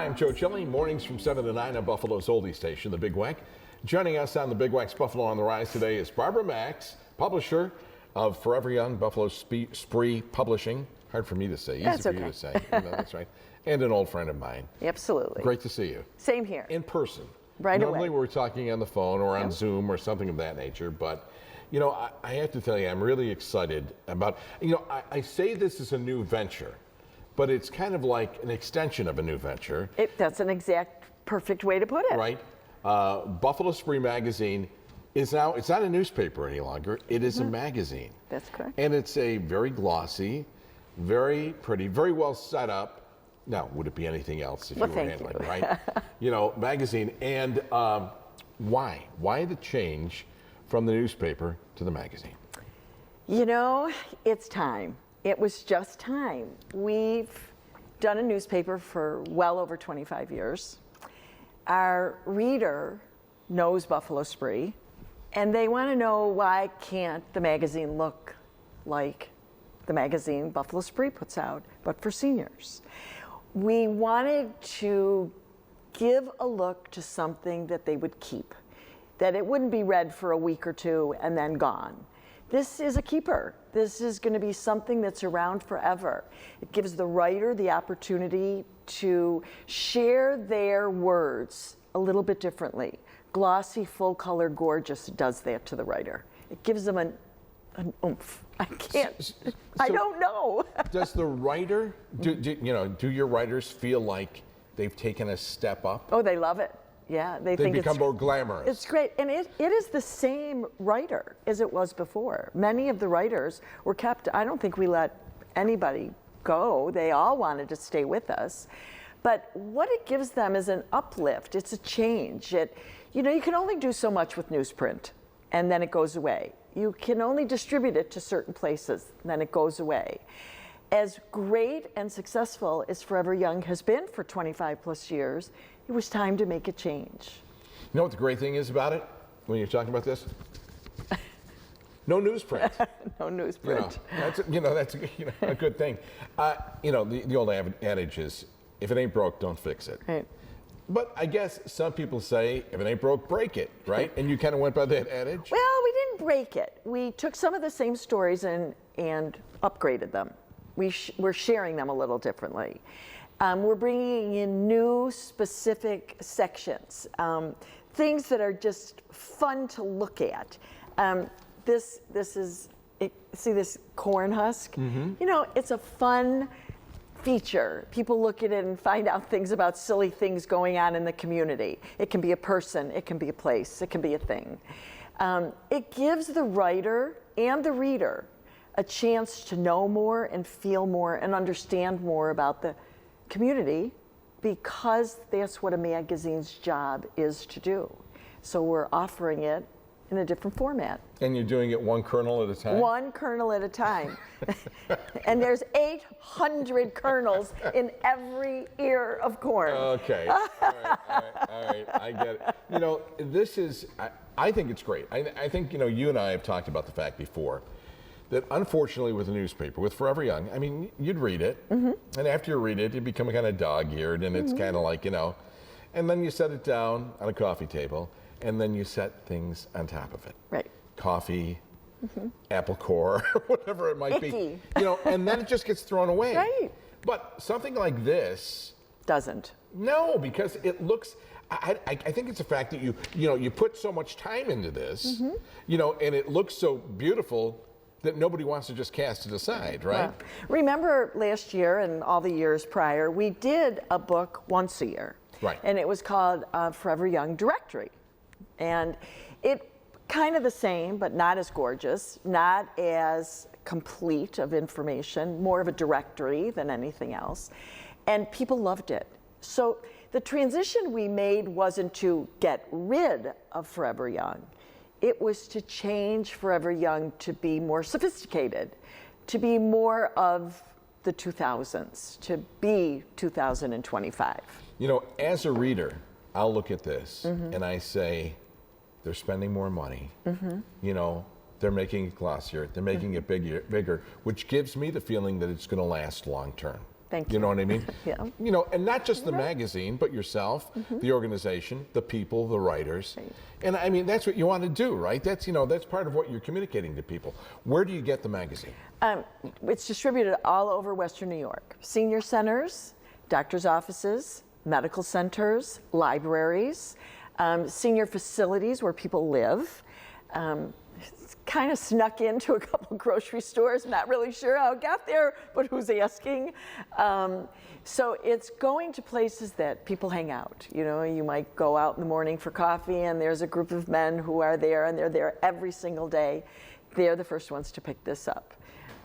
I'm Joe Chili, mornings from 7 to 9 on Buffalo's oldie station, The Big Wack. Joining us on The Big Wack's Buffalo on the Rise today is Barbara Max, publisher of Forever Young, Buffalo Spree Publishing. Hard for me to say, easy for you to say. That's right. And an old friend of mine. Absolutely. Great to see you. Same here. In person. Right away. Normally we're talking on the phone or on Zoom or something of that nature, but you know, I have to tell you, I'm really excited about, you know, I say this is a new venture, but it's kind of like an extension of a new venture. That's an exact perfect way to put it. Right. Buffalo Spree magazine is now, it's not a newspaper any longer, it is a magazine. That's correct. And it's a very glossy, very pretty, very well set up. Now, would it be anything else if you were handling it, right? You know, magazine. And why? Why the change from the newspaper to the magazine? You know, it's time. It was just time. We've done a newspaper for well over 25 years. Our reader knows Buffalo Spree, and they want to know, why can't the magazine look like the magazine Buffalo Spree puts out, but for seniors? We wanted to give a look to something that they would keep, that it wouldn't be read for a week or two and then gone. This is a keeper. This is going to be something that's around forever. It gives the writer the opportunity to share their words a little bit differently. Glossy, full color, gorgeous does that to the writer. It gives them an oomph. I can't, I don't know. Does the writer, do your writers feel like they've taken a step up? Oh, they love it. Yeah, they think become more glamorous. It's great, and it is the same writer as it was before. Many of the writers were kept. I don't think we let anybody go. They all wanted to stay with us. But what it gives them is an uplift. It's a change. You know, you can only do so much with newsprint, and then it goes away. You can only distribute it to certain places, and then it goes away. As great and successful as Forever Young has been for 25 plus years, it was time to make a change. You know what the great thing is about it when you're talking about this? No newsprint. No newsprint. That's a good thing. The old adage is, if it ain't broke, don't fix it. Right. But I guess some people say, if it ain't broke, break it, right? And you kind of went by that adage? Well, we didn't break it. We took some of the same stories and upgraded them. We're sharing them a little differently. We're bringing in new specific sections, things that are just fun to look at. This is, see this corn husk? Mm-hmm. You know, it's a fun feature. People look at it and find out things about silly things going on in the community. It can be a person, it can be a place, it can be a thing. It gives the writer and the reader a chance to know more and feel more and understand more about the community, because that's what a magazine's job is to do. So we're offering it in a different format. And you're doing it one kernel at a time? One kernel at a time. And there's 800 kernels in every ear of corn. Okay, all right, I get it. You know, this is, I think it's great. I think, you and I have talked about the fact before that unfortunately with a newspaper, with Forever Young, I mean, you'd read it, and after you read it, you become kind of dog-eared, and it's kind of like, and then you set it down on a coffee table, and then you set things on top of it. Right. Coffee, apple core, whatever it might Icky. be. And then it just gets thrown away. Right. But something like this doesn't. No, because it looks, I think it's the fact that you put so much time into this, and it looks so beautiful that nobody wants to just cast it aside, right? Yeah. Remember last year and all the years prior, we did a book once a year. Right. And it was called Forever Young Directory. And it kind of the same, but not as gorgeous, not as complete of information, more of a directory than anything else. And people loved it. So the transition we made wasn't to get rid of Forever Young. It was to change Forever Young to be more sophisticated, to be more of the 2000s, to be 2025. As a reader, I'll look at this and I say, they're spending more money. They're making it glossier, they're making it bigger, which gives me the feeling that it's going to last long term. Thank you. You know what I mean? Yeah. You know, and not just the magazine, but yourself, the organization, the people, the writers. Right. And I mean, that's what you want to do, right? That's, you know, that's part of what you're communicating to people. Where do you get the magazine? It's distributed all over Western New York. Senior centers, doctor's offices, medical centers, libraries, senior facilities where people live. It's kind of snuck into a couple grocery stores. Not really sure how it got there, but who's asking? So it's going to places that people hang out. You know, you might go out in the morning for coffee and there's a group of men who are there and they're there every single day. They're the first ones to pick this up.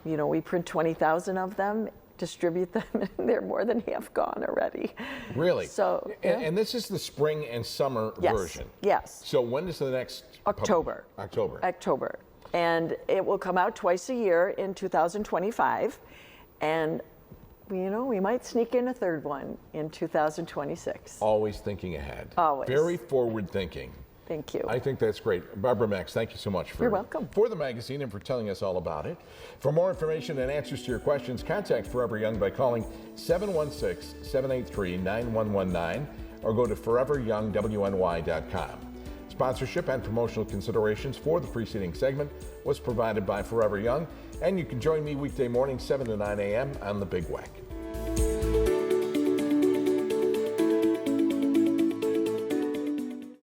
You know, we print 20,000 of them, distribute them, and they're more than half gone already. Really? So, yeah. And this is the spring and summer version. Yes. So when is the next? October. October. And it will come out twice a year in 2025. And, you know, we might sneak in a third one in 2026. Always thinking ahead. Always. Very forward thinking. Thank you. I think that's great. Barbara Max, thank you so much You're welcome. for the magazine and for telling us all about it. For more information and answers to your questions, contact Forever Young by calling 716-783-9119 or go to foreveryoungwny.com. Sponsorship and promotional considerations for the preceding segment was provided by Forever Young, and you can join me weekday morning 7 to 9 a.m. on The Big Weck.